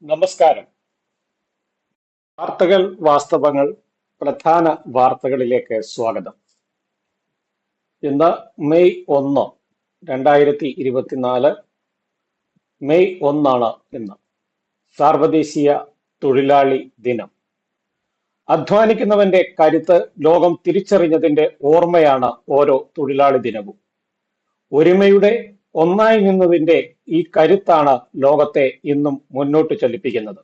നമസ്കാരം. വാർത്തകൾ വാസ്തവങ്ങൾ പ്രധാന വാർത്തകളിലേക്ക് സ്വാഗതം. ഇന്ന് മെയ് 1, 2024 മെയ് 1 ഇന്ന് സാർവദേശീയ തൊഴിലാളി ദിനം. അധ്വാനിക്കുന്നവന്റെ കരുത്ത് ലോകം തിരിച്ചറിഞ്ഞതിന്റെ ഓർമ്മയാണ് ഓരോ തൊഴിലാളി ദിനവും. ഒരുമയുടെ ഒന്നായി നിന്നതിന്റെ ഈ കരുത്താണ് ലോകത്തെ ഇന്നും മുന്നോട്ട് ചലിപ്പിക്കുന്നത്.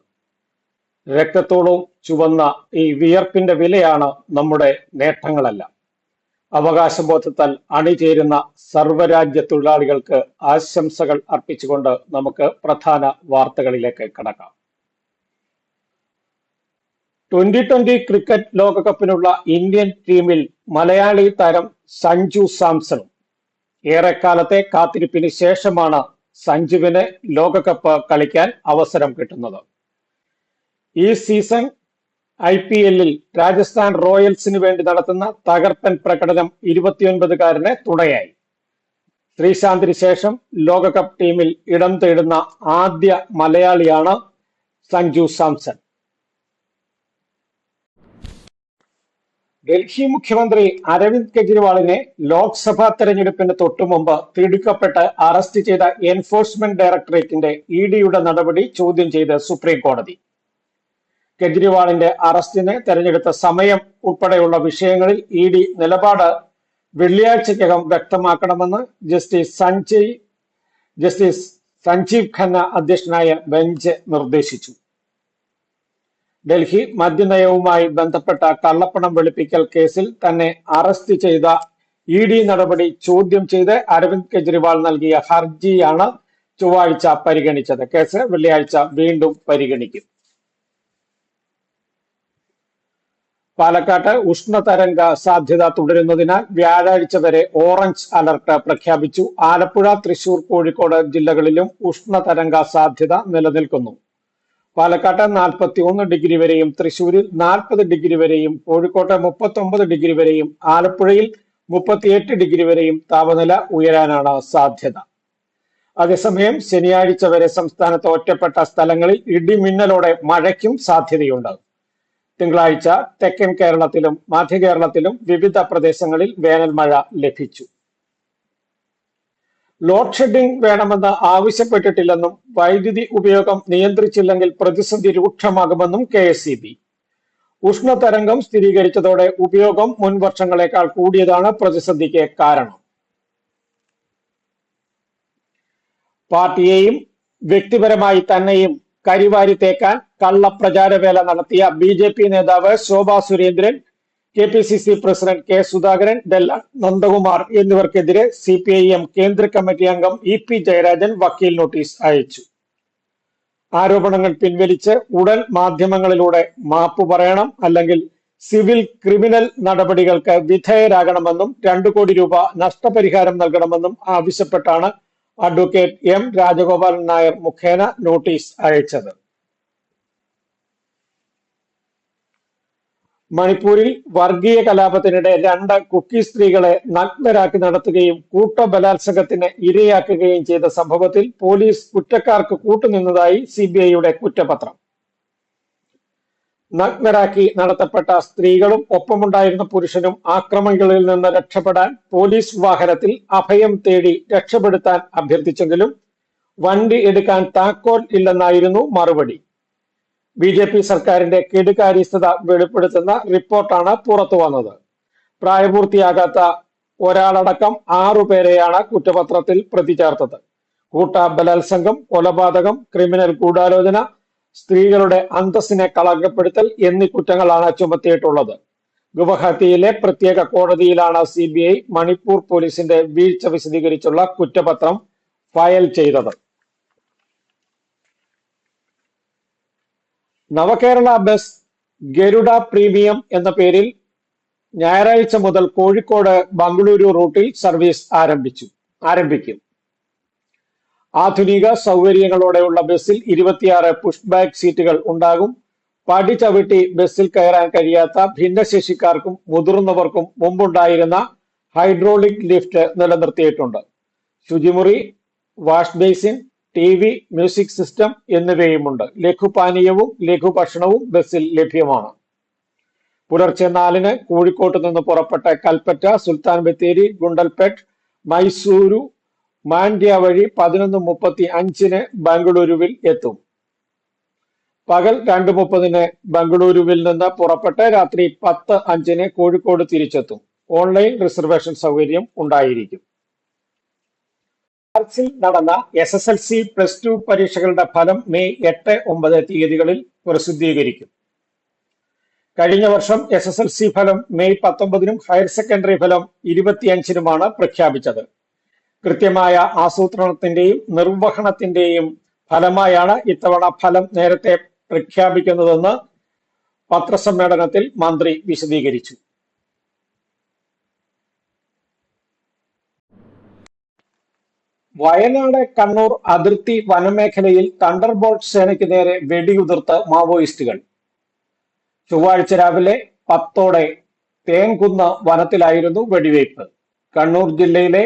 രക്തത്തോളം ചുവന്ന ഈ വിയർപ്പിന്റെ വിലയാണ് നമ്മുടെ നേട്ടങ്ങളെല്ലാം. അവകാശബോധത്താൽ അണിചേരുന്ന സർവ്വരാജ്യ തൊഴിലാളികൾക്ക് ആശംസകൾ അർപ്പിച്ചുകൊണ്ട് നമുക്ക് പ്രധാന വാർത്തകളിലേക്ക് കടക്കാം. 2020 ക്രിക്കറ്റ് ലോകകപ്പിനുള്ള ഇന്ത്യൻ ടീമിൽ മലയാളി താരം സഞ്ജു സാംസണും. ഏറെക്കാലത്തെ കാത്തിരിപ്പിന് ശേഷമാണ് സഞ്ജുവിന് ലോകകപ്പ് കളിക്കാൻ അവസരം കിട്ടുന്നത്. ഈ സീസൺ IPL-ൽ രാജസ്ഥാൻ റോയൽസിന് വേണ്ടി നടത്തുന്ന തകർപ്പൻ പ്രകടനം 29-കാരന് തുണയായി. ശ്രീശാന്തിന് ശേഷം ലോകകപ്പ് ടീമിൽ ഇടം തേടുന്ന ആദ്യ മലയാളിയാണ് സഞ്ജു സാംസൺ. ഡൽഹി മുഖ്യമന്ത്രി അരവിന്ദ് കെജ്രിവാളിനെ ലോക്സഭാ തെരഞ്ഞെടുപ്പിന് തൊട്ടുമുമ്പ് തിടുക്കപ്പെട്ട് അറസ്റ്റ് ചെയ്ത എൻഫോഴ്സ്മെന്റ് ഡയറക്ടറേറ്റിന്റെ EDയുടെ നടപടി ചോദ്യം ചെയ്ത് സുപ്രീം കോടതി. കെജ്രിവാളിന്റെ അറസ്റ്റിന് തെരഞ്ഞെടുത്ത സമയം ഉൾപ്പെടെയുള്ള വിഷയങ്ങളിൽ ED നിലപാട് വെള്ളിയാഴ്ചക്കകം വ്യക്തമാക്കണമെന്ന് ജസ്റ്റിസ് സഞ്ജീവ് ഖന്ന അധ്യക്ഷനായ ബെഞ്ച് നിർദ്ദേശിച്ചു. ഡൽഹി മദ്യനയവുമായി ബന്ധപ്പെട്ട കള്ളപ്പണം വെളുപ്പിക്കൽ കേസിൽ തന്നെ അറസ്റ്റ് ചെയ്ത ED നടപടി ചോദ്യം ചെയ്ത് അരവിന്ദ് കെജ്രിവാൾ നൽകിയ ഹർജിയാണ് ചൊവ്വാഴ്ച പരിഗണിച്ചത്. കേസ് വെള്ളിയാഴ്ച വീണ്ടും പരിഗണിക്കും. പാലക്കാട്ട് ഉഷ്ണതരംഗ സാധ്യത തുടരുന്നതിനാൽ വ്യാഴാഴ്ച വരെ ഓറഞ്ച് അലർട്ട് പ്രഖ്യാപിച്ചു. ആലപ്പുഴ, തൃശൂർ, കോഴിക്കോട് ജില്ലകളിലും ഉഷ്ണതരംഗ സാധ്യത നിലനിൽക്കുന്നു. പാലക്കാട്ട് 41 ഡിഗ്രി വരെയും, തൃശൂരിൽ 40 ഡിഗ്രി വരെയും, കോഴിക്കോട്ട് 39 ഡിഗ്രി വരെയും, ആലപ്പുഴയിൽ 38 ഡിഗ്രി വരെയും താപനില ഉയരാനാണ് സാധ്യത. അതേസമയം ശനിയാഴ്ച വരെ സംസ്ഥാനത്ത് ഒറ്റപ്പെട്ട സ്ഥലങ്ങളിൽ ഇടിമിന്നലോടെ മഴയ്ക്കും സാധ്യതയുണ്ട്. തിങ്കളാഴ്ച തെക്കൻ കേരളത്തിലും മധ്യ കേരളത്തിലും വിവിധ പ്രദേശങ്ങളിൽ വേനൽ മഴ ലഭിച്ചു. ലോഡ് ഷെഡിംഗ് വേണമെന്ന് ആവശ്യപ്പെട്ടിട്ടില്ലെന്നും വൈദ്യുതി ഉപയോഗം നിയന്ത്രിച്ചില്ലെങ്കിൽ പ്രതിസന്ധി രൂക്ഷമാകുമെന്നും KSEB. ഉഷ്ണതരംഗം സ്ഥിരീകരിച്ചതോടെ ഉപയോഗം മുൻ വർഷങ്ങളെക്കാൾ കൂടിയതാണ് പ്രതിസന്ധിക്ക് കാരണം. പാർട്ടിയെയും വ്യക്തിപരമായി തന്നെയും കരിവാരി തേക്കാൻ കള്ളപ്രചാരവേല നടത്തിയ BJP നേതാവ് Shobha Surendran, KPCC president K Sudhakaran, Della Nandakumar എന്നിവർക്കെതിരെ CPIM കേന്ദ്ര കമ്മിറ്റി അംഗം EP ജയരാജൻ വക്കീൽ നോട്ടീസ് അയച്ചു. ആരോപണങ്ങൾ പിൻവലിച്ച് ഉടൻ മാധ്യമങ്ങളിലൂടെ മാപ്പ് പറയണം, അല്ലെങ്കിൽ സിവിൽ ക്രിമിനൽ നടപടികൾക്ക് വിധേയരാകണമെന്നും 2 കോടി രൂപ നഷ്ടപരിഹാരം നൽകണമെന്നും ആവശ്യപ്പെട്ടാണ് അഡ്വക്കേറ്റ് M രാജഗോപാലൻ നായർ മുഖേന നോട്ടീസ് അയച്ചത്. മണിപ്പൂരിൽ വർഗീയ കലാപത്തിനിടെ 2 കുക്കി സ്ത്രീകളെ നഗ്നരാക്കി നടത്തുകയും കൂട്ടബലാത്സംഗത്തിന് ഇരയാക്കുകയും ചെയ്ത സംഭവത്തിൽ പോലീസ് കുറ്റക്കാർക്ക് കൂട്ടുനിന്നതായി CBIയുടെ കുറ്റപത്രം. നഗ്നരാക്കി നടത്തപ്പെട്ട സ്ത്രീകളും ഒപ്പമുണ്ടായിരുന്ന പുരുഷനും ആക്രമണികളിൽ നിന്ന് രക്ഷപ്പെടാൻ പോലീസ് വാഹനത്തിൽ അഭയം തേടി രക്ഷപ്പെടുത്താൻ അഭ്യർത്ഥിച്ചെങ്കിലും വണ്ടി എടുക്കാൻ താക്കോൽ ഇല്ലെന്നായിരുന്നു മറുപടി. BJP സർക്കാരിന്റെ കെടുകാര്യസ്ഥത വെളിപ്പെടുത്തുന്ന റിപ്പോർട്ടാണ് പുറത്തു വന്നത്. പ്രായപൂർത്തിയാകാത്ത ഒരാളടക്കം 6 പേരെയാണ് കുറ്റപത്രത്തിൽ പ്രതി ചേർത്തത്. കൂട്ട ബലാത്സംഗം, കൊലപാതകം, ക്രിമിനൽ ഗൂഢാലോചന, സ്ത്രീകളുടെ അന്തസ്സിനെ കളങ്കപ്പെടുത്തൽ എന്നീ കുറ്റങ്ങളാണ് ചുമത്തിയിട്ടുള്ളത്. ഗുവാഹത്തിയിലെ പ്രത്യേക കോടതിയിലാണ് CBI മണിപ്പൂർ പോലീസിന്റെ വീഴ്ച വിശദീകരിച്ചുള്ള കുറ്റപത്രം ഫയൽ ചെയ്തത്. നവകേരള ബസ് ഗരുഡ പ്രീമിയം എന്ന പേരിൽ ഞായറാഴ്ച മുതൽ കോഴിക്കോട് ബംഗളൂരു റൂട്ടിൽ സർവീസ് ആരംഭിക്കും. ആധുനിക സൗകര്യങ്ങളോടെയുള്ള ബസ്സിൽ 26 പുഷ് ബാക്ക് സീറ്റുകൾ ഉണ്ടാകും. പടി ചവിട്ടി ബസ്സിൽ കയറാൻ കഴിയാത്ത ഭിന്നശേഷിക്കാർക്കും മുതിർന്നവർക്കും മുമ്പുണ്ടായിരുന്ന ഹൈഡ്രോളിക് ലിഫ്റ്റ് നിലനിർത്തിയിട്ടുണ്ട്. ശുചിമുറി, wash basin, TV, music system എന്നിവയുമുണ്ട്. ലഘുപാനീയവും ലഘുഭക്ഷണവും ബസിൽ ലഭ്യമാണ്. പുലർച്ചെ 4-ന് കോഴിക്കോട്ട് നിന്ന് പുറപ്പെട്ട കൽപ്പറ്റ, സുൽത്താൻ ബത്തേരി, ഗുണ്ടൽപേട്ട്, മൈസൂരു, മാണ്ഡ്യ വഴി 11:35-ന് ബംഗളൂരുവിൽ എത്തും. പകൽ 2:30-ന് ബംഗളൂരുവിൽ നിന്ന് പുറപ്പെട്ട് രാത്രി 10:05-ന് കോഴിക്കോട് തിരിച്ചെത്തും. ഓൺലൈൻ റിസർവേഷൻ സൗകര്യം ഉണ്ടായിരിക്കും. മാർച്ചിൽ നടന്ന SSLC, +2 പരീക്ഷകളുടെ ഫലം മെയ് 8-9 തീയതികളിൽ പ്രസിദ്ധീകരിക്കും. കഴിഞ്ഞ വർഷം SSLC ഫലം മെയ് 19-നും ഹയർ സെക്കൻഡറി ഫലം 25-നുമാണ് പ്രഖ്യാപിച്ചത്. കൃത്യമായ ആസൂത്രണത്തിന്റെയും നിർവഹണത്തിന്റെയും ഫലമായാണ് ഇത്തവണ ഫലം നേരത്തെ പ്രഖ്യാപിക്കുന്നതെന്ന് പത്രസമ്മേളനത്തിൽ മന്ത്രി വിശദീകരിച്ചു. വയനാട് കണ്ണൂർ അതിർത്തി വനമേഖലയിൽ തണ്ടർബോൾട്ട് സേനയ്ക്ക് നേരെ വെടിയുതിർത്ത് മാവോയിസ്റ്റുകൾ. ചൊവ്വാഴ്ച രാവിലെ 10-ഓടെ തേൻകുന്ന് വനത്തിലായിരുന്നു വെടിവയ്പ്. കണ്ണൂർ ജില്ലയിലെ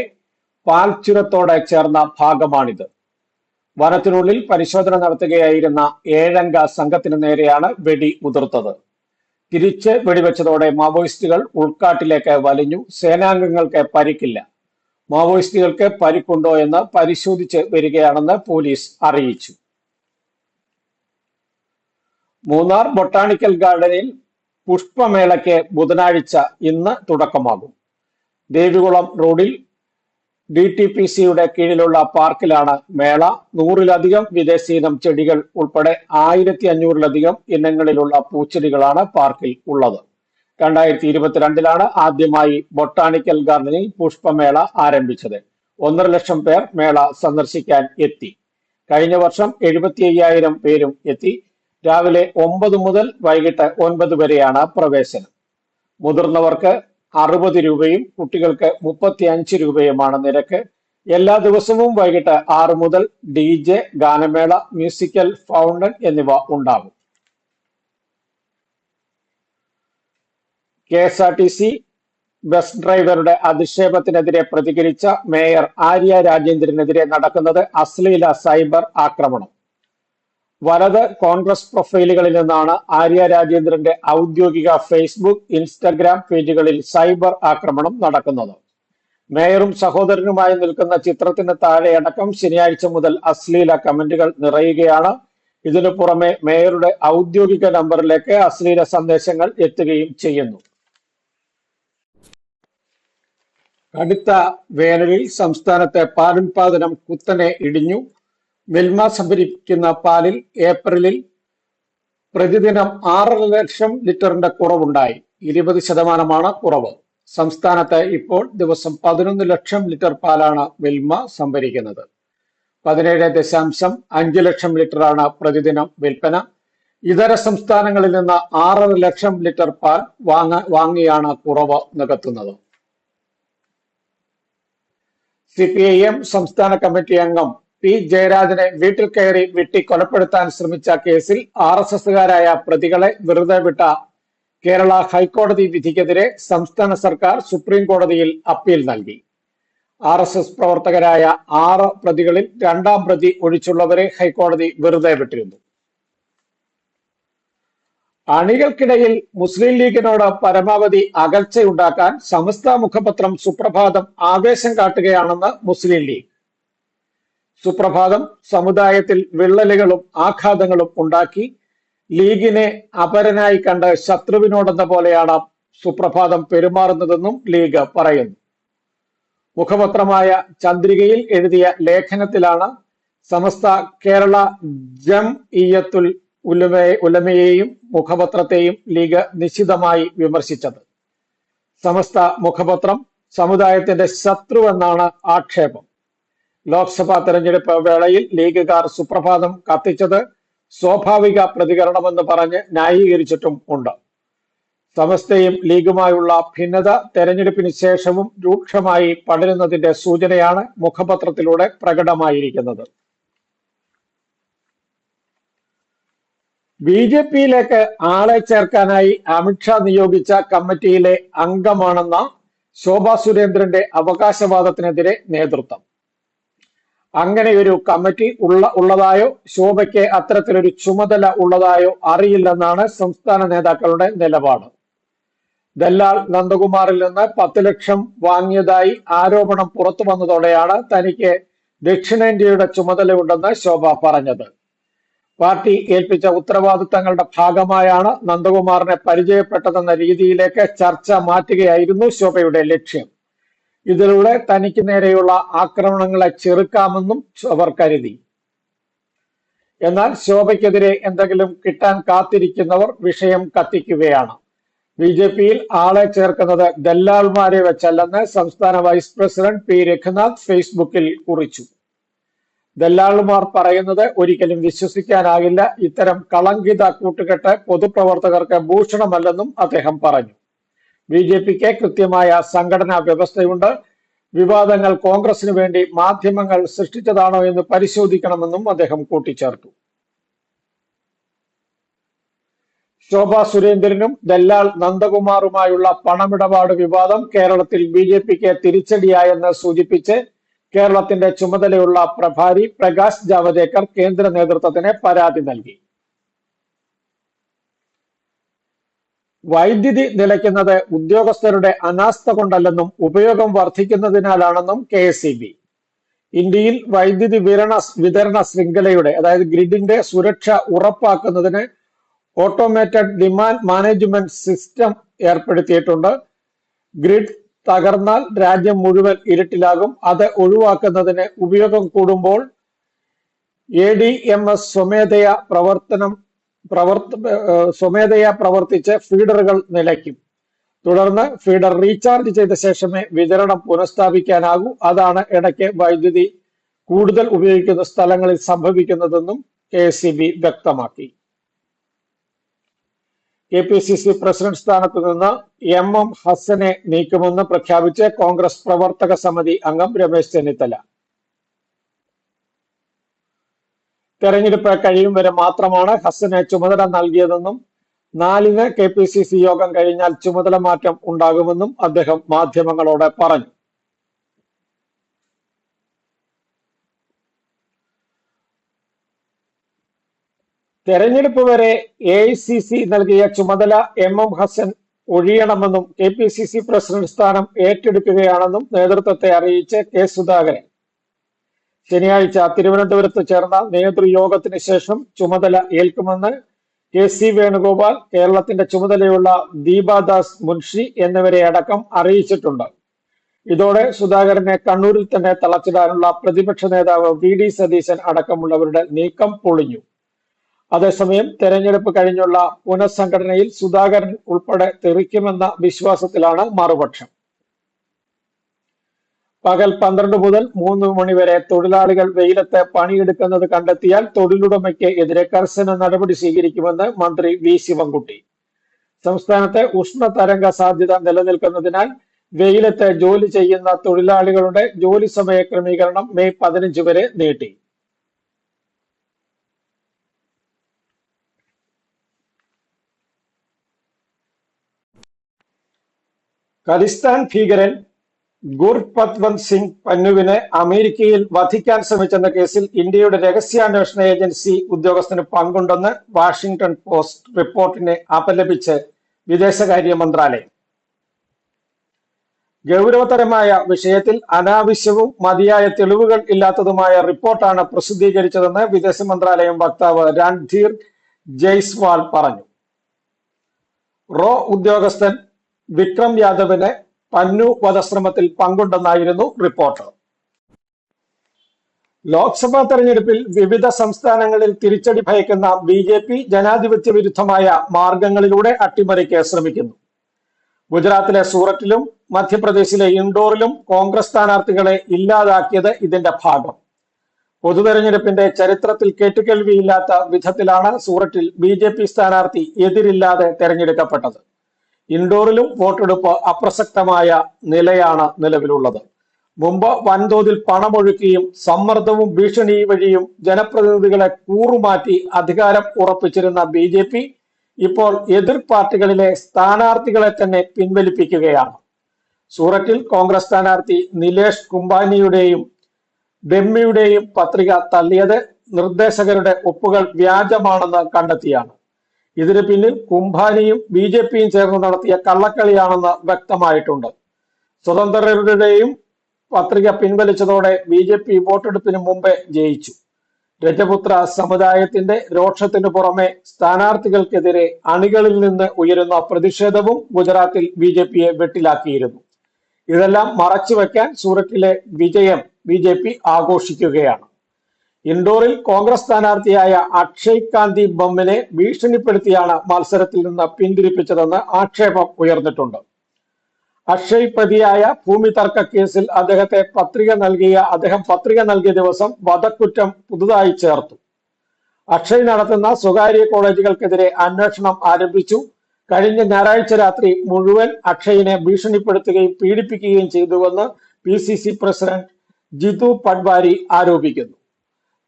പാൽച്ചുരത്തോടെ ചേർന്ന ഭാഗമാണിത്. വനത്തിനുള്ളിൽ പരിശോധന നടത്തുകയായിരുന്ന 7-അംഗ സംഘത്തിന് നേരെയാണ് വെടി ഉതിർത്തത്. തിരിച്ച് വെടിവെച്ചതോടെ മാവോയിസ്റ്റുകൾ ഉൾക്കാട്ടിലേക്ക് വലിഞ്ഞു. സേനാംഗങ്ങൾക്ക് പരിക്കില്ല. മാവോയിസ്റ്റുകൾക്ക് പരിക്കുണ്ടോ എന്ന് പരിശോധിച്ച് വരികയാണെന്ന് പോലീസ് അറിയിച്ചു. മൂന്നാർ ബൊട്ടാണിക്കൽ ഗാർഡനിൽ പുഷ്പമേളയ്ക്ക് ബുധനാഴ്ച ഇന്ന് തുടക്കമാകും. ദേവികുളം റോഡിൽ DTPCയുടെ കീഴിലുള്ള പാർക്കിലാണ് മേള. 100-ലധികം വിദേശീനം ചെടികൾ ഉൾപ്പെടെ 1500-ലധികം ഇനങ്ങളിലുള്ള പൂച്ചെടികളാണ് പാർക്കിൽ ഉള്ളത്. 2022-ലാണ് ആദ്യമായി ബൊട്ടാണിക്കൽ ഗാർഡനിൽ പുഷ്പമേള ആരംഭിച്ചത്. 1.5 ലക്ഷം പേർ മേള സന്ദർശിക്കാൻ എത്തി. കഴിഞ്ഞ വർഷം 75,000 പേരും എത്തി. രാവിലെ 9 മുതൽ വൈകിട്ട് 9 വരെയാണ് പ്രവേശനം. മുതിർന്നവർക്ക് 60 രൂപയും കുട്ടികൾക്ക് 35 രൂപയുമാണ് നിരക്ക്. എല്ലാ ദിവസവും വൈകിട്ട് 6 മുതൽ DJ, ഗാനമേള, മ്യൂസിക്കൽ ഫൗണ്ടൻ എന്നിവ ഉണ്ടാകും. KSRTC ബസ് ഡ്രൈവറുടെ അധിക്ഷേപത്തിനെതിരെ പ്രതികരിച്ച മേയർ ആര്യ രാജേന്ദ്രനെതിരെ നടക്കുന്നത് അശ്ലീല സൈബർ ആക്രമണം. വലത് കോൺഗ്രസ് പ്രൊഫൈലുകളിൽ നിന്നാണ് ആര്യ രാജേന്ദ്രന്റെ ഔദ്യോഗിക ഫേസ്ബുക്ക്, ഇൻസ്റ്റഗ്രാം പേജുകളിൽ സൈബർ ആക്രമണം നടക്കുന്നത്. മേയറും സഹോദരനുമായി നിൽക്കുന്ന ചിത്രത്തിന് താഴെയടക്കം ശനിയാഴ്ച മുതൽ അശ്ലീല കമന്റുകൾ നിറയുകയാണ്. ഇതിനു പുറമെ മേയറുടെ ഔദ്യോഗിക നമ്പറിലേക്ക് അശ്ലീല സന്ദേശങ്ങൾ എത്തുകയും ചെയ്യുന്നു. കടുത്ത വേനലിൽ സംസ്ഥാനത്തെ പാലുൽപാദനം കുത്തനെ ഇടിഞ്ഞു. മിൽമ സംഭരിക്കുന്ന പാലിൽ ഏപ്രിലിൽ പ്രതിദിനം 6.5 ലക്ഷം ലിറ്ററിന്റെ കുറവുണ്ടായി. 20% കുറവ്. സംസ്ഥാനത്ത് ഇപ്പോൾ ദിവസം 11 ലക്ഷം ലിറ്റർ പാലാണ് മിൽമ സംഭരിക്കുന്നത്. 17.5 ലക്ഷം ലിറ്ററാണ് പ്രതിദിനം വിൽപ്പന. ഇതര സംസ്ഥാനങ്ങളിൽ നിന്ന് 6.5 ലക്ഷം ലിറ്റർ പാൽ വാങ്ങിയാണ് കുറവ് നികത്തുന്നത്. CPIM സംസ്ഥാന കമ്മിറ്റി അംഗം P. ജയരാജനെ വീട്ടിൽ കയറി വെട്ടി കൊലപ്പെടുത്താൻ ശ്രമിച്ച കേസിൽ RSSകാരായ പ്രതികളെ വെറുതെ വിട്ട കേരള ഹൈക്കോടതി വിധിക്കെതിരെ സംസ്ഥാന സർക്കാർ സുപ്രീം കോടതിയിൽ അപ്പീൽ നൽകി. RSS പ്രവർത്തകരായ 6 പ്രതികളിൽ 2ാം പ്രതി ഒഴിച്ചുള്ളവരെ ഹൈക്കോടതി വെറുതെ വിട്ടിരുന്നു. അണികൾക്കിടയിൽ മുസ്ലിം ലീഗിനോട് പരമാവധി അകൽച്ചയുണ്ടാക്കാൻ സമസ്ത മുഖപത്രം സുപ്രഭാതം ആവേശം കാട്ടുകയാണെന്ന് മുസ്ലിം ലീഗ്. സുപ്രഭാതം സമുദായത്തിൽ വിള്ളലുകളും ആഘാതങ്ങളും ഉണ്ടാക്കി. ലീഗിനെ അപരനായി കണ്ട് ശത്രുവിനോടെന്ന പോലെയാണ് സുപ്രഭാതം പെരുമാറുന്നതെന്നും ലീഗ് പറയുന്നു. മുഖപത്രമായ ചന്ദ്രികയിൽ എഴുതിയ ലേഖനത്തിലാണ് സമസ്ത കേരള ജംഇയ്യത്തുൽ ഉലമയെയും മുഖപത്രത്തെയും ലീഗ് നിശിതമായി വിമർശിച്ചത്. സമസ്ത മുഖപത്രം സമുദായത്തിന്റെ ശത്രുവെന്നാണ് ആക്ഷേപം. ലോക്സഭാ തെരഞ്ഞെടുപ്പ് വേളയിൽ ലീഗുകാർ സുപ്രഭാതം കത്തിച്ചത് സ്വാഭാവിക പ്രതികരണമെന്ന് പറഞ്ഞ് ന്യായീകരിച്ചിട്ടും ഉണ്ട്. സമസ്തയും ലീഗുമായുള്ള ഭിന്നത തെരഞ്ഞെടുപ്പിന് ശേഷവും രൂക്ഷമായി പടരുന്നതിന്റെ സൂചനയാണ് മുഖപത്രത്തിലൂടെ പ്രകടമായിരിക്കുന്നത്. BJPയിലേക്ക് ആളെ ചേർക്കാനായി അമിത്ഷാ നിയോഗിച്ച കമ്മിറ്റിയിലെ അംഗമാണെന്ന ശോഭാ സുരേന്ദ്രന്റെ അവകാശവാദത്തിനെതിരെ നേതൃത്വം. അങ്ങനെ ഒരു കമ്മിറ്റി ഉള്ളതായോ ശോഭയ്ക്ക് അത്തരത്തിലൊരു ചുമതല ഉള്ളതായോ അറിയില്ലെന്നാണ് സംസ്ഥാന നേതാക്കളുടെ നിലപാട്. ദല്ലാൽ നന്ദകുമാറിൽ നിന്ന് 10 ലക്ഷം വാങ്ങിയതായി ആരോപണം പുറത്തു വന്നതോടെയാണ് തനിക്ക് ദക്ഷിണേന്ത്യയുടെ ചുമതലയുണ്ടെന്ന് ശോഭ പറഞ്ഞത്. പാർട്ടി ഏൽപ്പിച്ച ഉത്തരവാദിത്തങ്ങളുടെ ഭാഗമായാണ് നന്ദകുമാറിനെ പരിചയപ്പെട്ടതെന്ന രീതിയിലേക്ക് ചർച്ച മാറ്റുകയായിരുന്നു ശോഭയുടെ ലക്ഷ്യം. ഇതിലൂടെ തനിക്ക് നേരെയുള്ള ആക്രമണങ്ങളെ ചെറുക്കാമെന്നും അവർ കരുതി. എന്നാൽ ശോഭയ്ക്കെതിരെ എന്തെങ്കിലും കിട്ടാൻ കാത്തിരിക്കുന്നവർ വിഷയം കത്തിക്കുകയാണ്. ബി.ജെ.പിയിൽ ആളെ ചേർക്കുന്നത് ദല്ലാൾമാരെ വെച്ചല്ലെന്ന് സംസ്ഥാന വൈസ് പ്രസിഡന്റ് പി രഘുനാഥ് ഫേസ്ബുക്കിൽ കുറിച്ചു. ദല്ലാളുമാർ പറയുന്നത് ഒരിക്കലും വിശ്വസിക്കാനാകില്ല. ഇത്തരം കളങ്കിത കൂട്ടുകെട്ട് പൊതുപ്രവർത്തകർക്ക് ഭൂഷണമല്ലെന്നും അദ്ദേഹം പറഞ്ഞു. ബി.ജെ.പിക്ക് കൃത്യമായ സംഘടനാ വ്യവസ്ഥയുണ്ട്. വിവാദങ്ങൾ കോൺഗ്രസിന് വേണ്ടി മാധ്യമങ്ങൾ സൃഷ്ടിച്ചതാണോ എന്ന് പരിശോധിക്കണമെന്നും അദ്ദേഹം കൂട്ടിച്ചേർത്തു. ശോഭ സുരേന്ദ്രനും ദല്ലാൽ നന്ദകുമാറുമായുള്ള പണമിടപാട് വിവാദം കേരളത്തിൽ ബി.ജെ.പിക്ക് തിരിച്ചടിയായെന്ന് സൂചിപ്പിച്ച് കേരളത്തിന്റെ ചുമതലയുള്ള പ്രഭാരി പ്രകാശ് ജാവദേക്കർ കേന്ദ്ര നേതൃത്വത്തിന് പരാതി നൽകി. വൈദ്യുതി നിലയ്ക്കുന്നത് ഉദ്യോഗസ്ഥരുടെ അനാസ്ഥ കൊണ്ടല്ലെന്നും ഉപയോഗം വർദ്ധിക്കുന്നതിനാലാണെന്നും KSEB. ഇന്ത്യയിൽ വൈദ്യുതി വിതരണ ശൃംഖലയുടെ അതായത് ഗ്രിഡിന്റെ സുരക്ഷ ഉറപ്പാക്കുന്നതിന് ഓട്ടോമേറ്റഡ് ഡിമാൻഡ് മാനേജ്മെന്റ് സിസ്റ്റം ഏർപ്പെടുത്തിയിട്ടുണ്ട്. ഗ്രിഡ് തകർന്നാൽ രാജ്യം മുഴുവൻ ഇരുട്ടിലാകും. അത് ഒഴിവാക്കുന്നതിന് ഉപയോഗം കൂടുമ്പോൾ ADMS സ്വമേധയാ പ്രവർത്തിച്ച് ഫീഡറുകൾ നിലയ്ക്കും. തുടർന്ന് ഫീഡർ റീചാർജ് ചെയ്ത ശേഷമേ വിതരണം പുനഃസ്ഥാപിക്കാനാകൂ. അതാണ് ഇടയ്ക്ക് വൈദ്യുതി കൂടുതൽ ഉപയോഗിക്കുന്ന സ്ഥലങ്ങളിൽ സംഭവിക്കുന്നതെന്നും KSEB വ്യക്തമാക്കി. KPCC പ്രസിഡന്റ് സ്ഥാനത്ത് നിന്ന് MM ഹസനെ നീക്കുമെന്ന് പ്രഖ്യാപിച്ച് കോൺഗ്രസ് പ്രവർത്തക സമിതി അംഗം രമേശ് ചെന്നിത്തല. തെരഞ്ഞെടുപ്പ് കഴിയും വരെ മാത്രമാണ് ഹസനെ ചുമതല നൽകിയതെന്നും 4-ന് KPCC യോഗം കഴിഞ്ഞാൽ ചുമതല മാറ്റം ഉണ്ടാകുമെന്നും അദ്ദേഹം മാധ്യമങ്ങളോട് പറഞ്ഞു. തെരഞ്ഞെടുപ്പ് വരെ AICC നൽകിയ ചുമതല MM ഹസൻ ഒഴിയണമെന്നും KPCC പ്രസിഡന്റ് സ്ഥാനം ഏറ്റെടുക്കുകയാണെന്നും നേതൃത്വത്തെ അറിയിച്ച് K സുധാകരൻ. ശനിയാഴ്ച തിരുവനന്തപുരത്ത് ചേർന്ന നേതൃയോഗത്തിന് ശേഷം ചുമതല ഏൽക്കുമെന്ന് KC വേണുഗോപാൽ, കേരളത്തിന്റെ ചുമതലയുള്ള ദീപാദാസ് മുൻഷി എന്നിവരെ അടക്കം അറിയിച്ചിട്ടുണ്ട്. ഇതോടെ സുധാകരനെ കണ്ണൂരിൽ തന്നെ തളച്ചിടാനുള്ള പ്രതിപക്ഷ നേതാവ് VD സതീശൻ അടക്കമുള്ളവരുടെ നീക്കം പൊളിഞ്ഞു. അതേസമയം തെരഞ്ഞെടുപ്പ് കഴിഞ്ഞുള്ള പുനഃസംഘടനയിൽ സുധാകരൻ ഉൾപ്പെടെ തെറിക്കുമെന്ന വിശ്വാസത്തിലാണ് മറുപക്ഷം. പകൽ 12 മുതൽ 3 മണി വരെ തൊഴിലാളികൾ വെയിലത്ത് പണിയെടുക്കുന്നത് കണ്ടെത്തിയാൽ തൊഴിലുടമയ്ക്ക് എതിരെ കർശന നടപടി സ്വീകരിക്കുമെന്ന് മന്ത്രി V ശിവൻകുട്ടി. സംസ്ഥാനത്ത് ഉഷ്ണതരംഗ സാധ്യത നിലനിൽക്കുന്നതിനാൽ വെയിലത്ത് ജോലി ചെയ്യുന്ന തൊഴിലാളികളുടെ ജോലി സമയ ക്രമീകരണം മെയ് 15 വരെ നീട്ടി. ഖലിസ്ഥാൻ ഭീകരൻ ഗുർപത്വന്ത് സിംഗ് പന്നുവിനെ അമേരിക്കയിൽ വധിക്കാൻ ശ്രമിച്ചെന്ന കേസിൽ ഇന്ത്യയുടെ രഹസ്യാന്വേഷണ ഏജൻസി ഉദ്യോഗസ്ഥന് പങ്കുണ്ടെന്ന് വാഷിംഗ്ടൺ പോസ്റ്റ് റിപ്പോർട്ടിനെ അപലപിച്ച് വിദേശകാര്യ മന്ത്രാലയം. ഗൗരവതരമായ വിഷയത്തിൽ അനാവശ്യവും മതിയായ തെളിവുകൾ ഇല്ലാത്തതുമായ റിപ്പോർട്ടാണ് പ്രസിദ്ധീകരിച്ചതെന്ന് വിദേശ മന്ത്രാലയം വക്താവ് രൺധീർ ജയ്സ്വാൾ പറഞ്ഞു. റോ ഉദ്യോഗസ്ഥൻ വിക്രം യാദവിന് പന്നു വധശ്രമത്തിൽ പങ്കുണ്ടെന്നായിരുന്നു റിപ്പോർട്ട്. ലോക്സഭാ തെരഞ്ഞെടുപ്പിൽ വിവിധ സംസ്ഥാനങ്ങളിൽ തിരിച്ചടി ഭയക്കുന്ന BJP ജനാധിപത്യ വിരുദ്ധമായ മാർഗങ്ങളിലൂടെ അട്ടിമറിക്ക് ശ്രമിക്കുന്നു. ഗുജറാത്തിലെ സൂററ്റിലും മധ്യപ്രദേശിലെ ഇൻഡോറിലും കോൺഗ്രസ് സ്ഥാനാർത്ഥികളെ ഇല്ലാതാക്കിയത് ഇതിന്റെ ഭാഗം. പൊതുതെരഞ്ഞെടുപ്പിന്റെ ചരിത്രത്തിൽ കേട്ടുകേൾവിയില്ലാത്ത വിധത്തിലാണ് സൂററ്റിൽ BJP സ്ഥാനാർത്ഥി എതിരില്ലാതെ തെരഞ്ഞെടുക്കപ്പെട്ടത്. ഇൻഡോറിലും വോട്ടെടുപ്പ് അപ്രസക്തമായ നിലയാണ് നിലവിലുള്ളത്. മുമ്പ് വൻതോതിൽ പണമൊഴുക്കിയും സമ്മർദ്ദവും ഭീഷണി വഴിയും ജനപ്രതിനിധികളെ കൂറുമാറ്റി അധികാരം ഉറപ്പിച്ചിരുന്ന BJP ഇപ്പോൾ എതിർ പാർട്ടികളിലെ സ്ഥാനാർത്ഥികളെ തന്നെ പിൻവലിപ്പിക്കുകയാണ്. സൂററ്റിൽ കോൺഗ്രസ് സ്ഥാനാർത്ഥി നിലേഷ് കുംഭാനിയുടെയും ഡെമ്മിയുടെയും പത്രിക തള്ളിയത് നിർദ്ദേശകരുടെ ഒപ്പുകൾ വ്യാജമാണെന്ന് കണ്ടെത്തിയാണ്. ഇതിന് പിന്നിൽ കുംഭാനിയും BJPയും ചേർന്ന് നടത്തിയ കള്ളക്കളിയാണെന്ന് വ്യക്തമായിട്ടുണ്ട്. സ്വതന്ത്രരുടെയും പത്രിക പിൻവലിച്ചതോടെ BJP വോട്ടെടുപ്പിന് മുമ്പേ ജയിച്ചു. രജപുത്ര സമുദായത്തിന്റെ രോക്ഷത്തിനു പുറമെ സ്ഥാനാർത്ഥികൾക്കെതിരെ അണികളിൽ നിന്ന് ഉയരുന്ന പ്രതിഷേധവും ഗുജറാത്തിൽ BJPയെ വെട്ടിലാക്കിയിരുന്നു. ഇതെല്ലാം മറച്ചുവെക്കാൻ സൂററ്റിലെ വിജയം BJP ആഘോഷിക്കുകയാണ്. ഇൻഡോറിൽ കോൺഗ്രസ് സ്ഥാനാർത്ഥിയായ അക്ഷയ് കാന്തി ബമ്മിനെ ഭീഷണിപ്പെടുത്തിയാണ് മത്സരത്തിൽ നിന്ന് പിന്തിരിപ്പിച്ചതെന്ന് ആക്ഷേപം ഉയർന്നിട്ടുണ്ട്. അക്ഷയ് പ്രതിയായ ഭൂമി തർക്ക കേസിൽ അദ്ദേഹം പത്രിക നൽകിയ ദിവസം വധക്കുറ്റം പുതുതായി ചേർത്തു. അക്ഷയ് നടത്തുന്ന സ്വകാര്യ കോളേജുകൾക്കെതിരെ അന്വേഷണം ആരംഭിച്ചു. കഴിഞ്ഞ ഞായറാഴ്ച രാത്രി മുഴുവൻ അക്ഷയിനെ ഭീഷണിപ്പെടുത്തുകയും പീഡിപ്പിക്കുകയും ചെയ്തുവെന്ന് PCC പ്രസിഡന്റ് ജിതു പട്വാരി ആരോപിക്കുന്നു.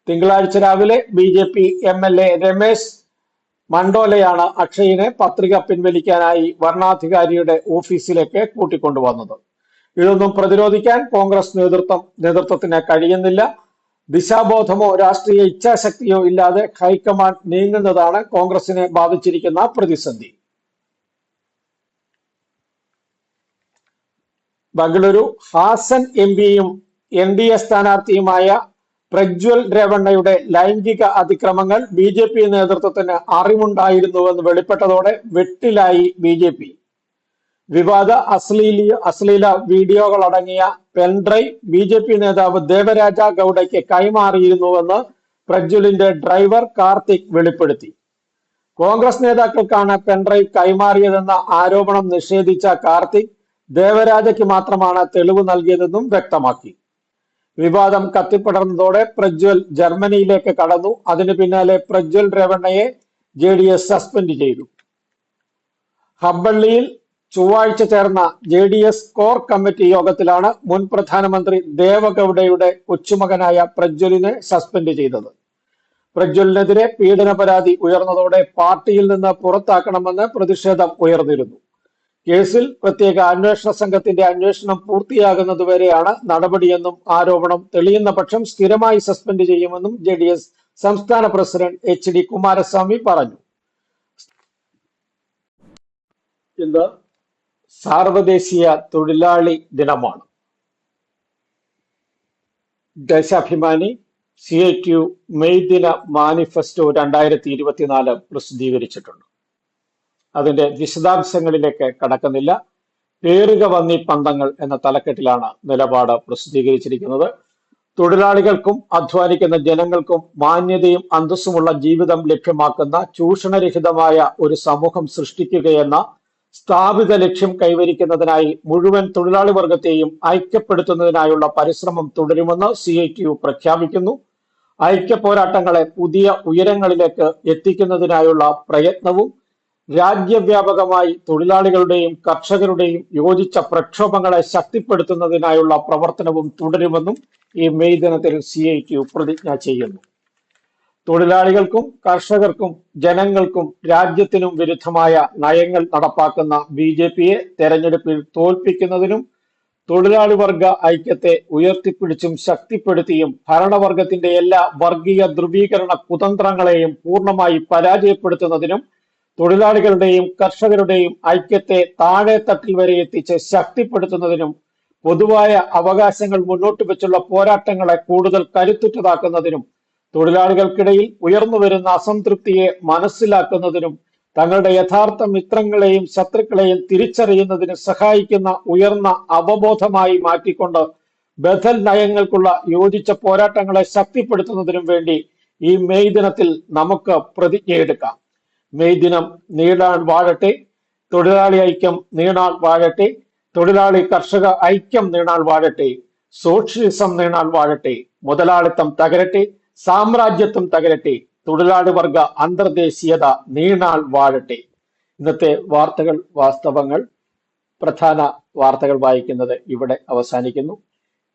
തിങ്കളാഴ്ച രാവിലെ BJP MLA രമേശ് മണ്ഡോലയാണ് അക്ഷയിനെ പത്രിക പിൻവലിക്കാനായി വരണാധികാരിയുടെ ഓഫീസിലേക്ക് കൂട്ടിക്കൊണ്ടുവന്നത്. ഇതൊന്നും പ്രതിരോധിക്കാൻ കോൺഗ്രസ് നേതൃത്വത്തിന് കഴിയുന്നില്ല. ദിശാബോധമോ രാഷ്ട്രീയ ഇച്ഛാശക്തിയോ ഇല്ലാതെ ഹൈക്കമാൻഡ് നീങ്ങുന്നതാണ് കോൺഗ്രസിനെ ബാധിച്ചിരിക്കുന്ന പ്രതിസന്ധി. ബംഗളൂരു ഹാസൻ MPയും NDA സ്ഥാനാർത്ഥിയുമായ പ്രജ്വൽ രേവണ്ണയുടെ ലൈംഗിക അതിക്രമങ്ങൾ BJP നേതൃത്വത്തിന് അറിവുണ്ടായിരുന്നുവെന്ന് വെളിപ്പെട്ടതോടെ വെട്ടിലായി BJP. വിവാദ അശ്ലീല വീഡിയോകളടങ്ങിയ പെൻഡ്രൈവ് BJP നേതാവ് ദേവരാജ ഗൌഡയ്ക്ക് കൈമാറിയിരുന്നുവെന്ന് പ്രജ്വലിന്റെ ഡ്രൈവർ കാർത്തിക് വെളിപ്പെടുത്തി. കോൺഗ്രസ് നേതാക്കൾക്കാണ് പെൻഡ്രൈവ് കൈമാറിയതെന്ന ആരോപണം നിഷേധിച്ച കാർത്തിക് ദേവരാജയ്ക്ക് മാത്രമാണ് തെളിവ് നൽകിയതെന്നും വ്യക്തമാക്കി. വിവാദം കത്തിപ്പടർന്നതോടെ പ്രജ്വൽ ജർമ്മനിയിലേക്ക് കടന്നു. അതിനു പിന്നാലെ പ്രജ്വൽ രേവണ്ണയെ JDS സസ്പെൻഡ് ചെയ്തു. ഹബ്ബള്ളിയിൽ ചൊവ്വാഴ്ച ചേർന്ന JDS കോർ കമ്മിറ്റി യോഗത്തിലാണ് മുൻ പ്രധാനമന്ത്രി ദേവഗൌഡയുടെ കൊച്ചുമകനായ പ്രജ്വലിനെ സസ്പെൻഡ് ചെയ്തത്. പ്രജ്വലിനെതിരെ പീഡന പരാതി ഉയർന്നതോടെ പാർട്ടിയിൽ നിന്ന് പുറത്താക്കണമെന്ന് പ്രതിഷേധം ഉയർന്നിരുന്നു. കേസിൽ പ്രത്യേക അന്വേഷണ സംഘത്തിന്റെ അന്വേഷണം പൂർത്തിയാകുന്നതുവരെയാണ് നടപടിയെന്നും ആരോപണം തെളിയുന്ന പക്ഷം സ്ഥിരമായി സസ്പെൻഡ് ചെയ്യുമെന്നും JDS സംസ്ഥാന പ്രസിഡന്റ് HD കുമാരസ്വാമി പറഞ്ഞു. ഇന്ന് സാർവദേശീയ തൊഴിലാളി ദിനമാണ്. ദേശാഭിമാനി CITU മെയ് ദിന മാനിഫെസ്റ്റോ 2024 പ്രസിദ്ധീകരിച്ചിട്ടുണ്ട്. അതിന്റെ വിശദാംശങ്ങളിലേക്ക് കടക്കുന്നില്ല. പേറുക വന്നി പന്തങ്ങൾ എന്ന തലക്കെട്ടിലാണ് നിലപാട് പ്രസിദ്ധീകരിച്ചിരിക്കുന്നത്. തൊഴിലാളികൾക്കും അധ്വാനിക്കുന്ന ജനങ്ങൾക്കും മാന്യതയും അന്തസ്സുമുള്ള ജീവിതം ലഭ്യമാക്കുന്ന ചൂഷണരഹിതമായ ഒരു സമൂഹം സൃഷ്ടിക്കുകയെന്ന സ്ഥാപിത ലക്ഷ്യം കൈവരിക്കുന്നതിനായി മുഴുവൻ തൊഴിലാളി വർഗത്തെയും ഐക്യപ്പെടുത്തുന്നതിനായുള്ള പരിശ്രമം തുടരുമെന്ന് CITU പ്രഖ്യാപിക്കുന്നു. ഐക്യ പോരാട്ടങ്ങളെ പുതിയ ഉയരങ്ങളിലേക്ക് എത്തിക്കുന്നതിനായുള്ള പ്രയത്നവും രാജ്യവ്യാപകമായി തൊഴിലാളികളുടെയും കർഷകരുടെയും യോജിച്ച പ്രക്ഷോഭങ്ങളെ ശക്തിപ്പെടുത്തുന്നതിനായുള്ള പ്രവർത്തനവും തുടരുമെന്നും ഈ മെയ് ദിനത്തിൽ CITU പ്രതിജ്ഞ ചെയ്യുന്നു. തൊഴിലാളികൾക്കും കർഷകർക്കും ജനങ്ങൾക്കും രാജ്യത്തിനും വിരുദ്ധമായ നയങ്ങൾ നടപ്പാക്കുന്ന BJPയെ തെരഞ്ഞെടുപ്പിൽ തോൽപ്പിക്കുന്നതിനും തൊഴിലാളി വർഗ ഐക്യത്തെ ഉയർത്തിപ്പിടിച്ചും ശക്തിപ്പെടുത്തിയും ഭരണവർഗത്തിന്റെ എല്ലാ വർഗീയ ധ്രുവീകരണ കുതന്ത്രങ്ങളെയും പൂർണ്ണമായി പരാജയപ്പെടുത്തുന്നതിനും തൊഴിലാളികളുടെയും കർഷകരുടെയും ഐക്യത്തെ താഴെത്തട്ടിൽ വരെ എത്തിച്ച് ശക്തിപ്പെടുത്തുന്നതിനും പൊതുവായ അവകാശങ്ങൾ മുന്നോട്ട് വെച്ചുള്ള പോരാട്ടങ്ങളെ കൂടുതൽ കരുത്തുറ്റതാക്കുന്നതിനും തൊഴിലാളികൾക്കിടയിൽ ഉയർന്നുവരുന്ന അസംതൃപ്തിയെ മനസ്സിലാക്കുന്നതിനും തങ്ങളുടെ യഥാർത്ഥ മിത്രങ്ങളെയും ശത്രുക്കളെയും തിരിച്ചറിയുന്നതിന് സഹായിക്കുന്ന ഉയർന്ന അവബോധമായി മാറ്റിക്കൊണ്ട് ബദൽ നയങ്ങൾക്കുള്ള യോജിച്ച പോരാട്ടങ്ങളെ ശക്തിപ്പെടുത്തുന്നതിനും വേണ്ടി ഈ മെയ് ദിനത്തിൽ നമുക്ക് പ്രതിജ്ഞയെടുക്കാം. മെയ് ദിനം നീളാൻ വാഴട്ടെ, തൊഴിലാളി ഐക്യം നീണാൻ വാഴട്ടെ, തൊഴിലാളി കർഷക ഐക്യം നീണാൻ വാഴട്ടെ, സോഷ്യലിസം നീണാൻ വാഴട്ടെ, മുതലാളിത്തം തകരട്ടെ, സാമ്രാജ്യത്വം തകരട്ടെ, തൊഴിലാളി വർഗ അന്തർദേശീയത നീണാൻ വാഴട്ടെ. ഇന്നത്തെ വാർത്തകൾ വാസ്തവങ്ങൾ പ്രധാന വാർത്തകൾ വായിക്കുന്നത് ഇവിടെ അവസാനിക്കുന്നു.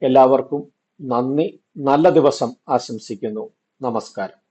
എല്ലാവർക്കും നന്ദി, നല്ല ദിവസം ആശംസിക്കുന്നു. നമസ്കാരം.